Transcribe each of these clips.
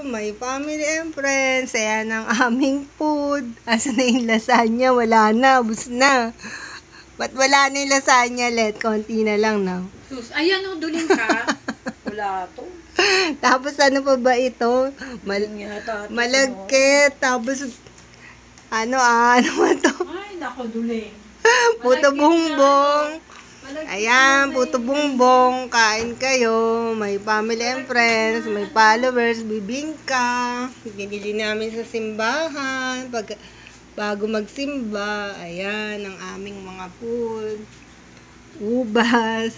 my family and friends. Ayan ang aming food. Asa na yung lasagna? Wala na, ubos na. Ba't wala na yung lasagna, Let? Konti na lang, no? Sus, ayan o, duling ka. Wala to. Tapos ano pa ba ito? Malagkit. Tapos, ano ba to? Ay, nako, duling. Puto bumbong. Ayan, puto bumbong. Kain kayo. May family and friends. May followers. Bibingka. Binili namin sa simbahan. Bago magsimba. Ayan, ang aming mga food. Ubas.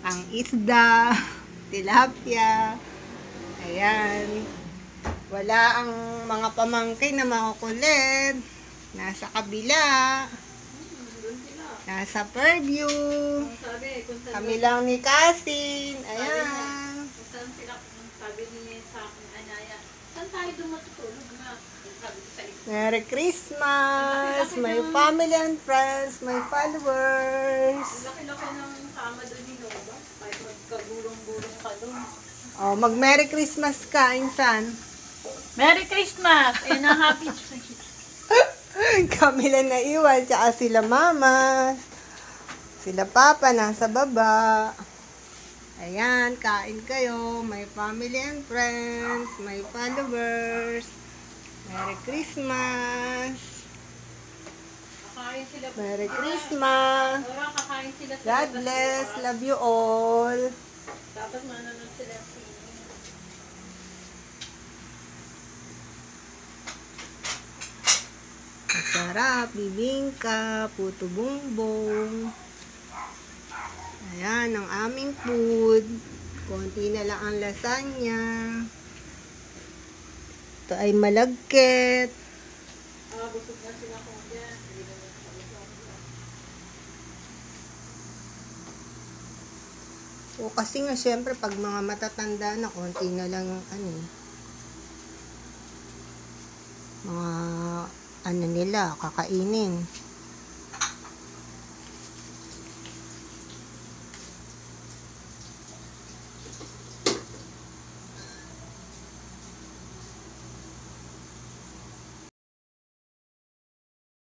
Ang isda. Tilapia. Ayan. Wala ang mga pamangkin na makukulit. Nasa kabila. Nasa Fairview. Kami lang ni Kasin. Ayan. Sabi niya sa akin, Anaya, saan tayo dumatutulog na? Merry Christmas! My family and friends, my followers. Laki-laki ng kama doon ni Nova. Kahit magkagulong-gulong ka doon. Oh, mag-Merry Christmas ka, insan. Merry Christmas! And a happy Kami lang naiwan, tsaka sila mama. Sila papa, nasa baba. Ayan, kain kayo. My family and friends, my followers. Merry Christmas! Kakain sila. Merry Christmas! Ora, kakain sila. God bless! Love you all! Tapos manonood sila. Masarap, bibingka, puto bumbong. Ayan, ang aming food. Konti na lang ang lasagna. Ito ay malagkit. Busog na sila ko dyan. O kasi nga, syempre, pag mga matatanda na, konti na lang, mga, nila, kakainin.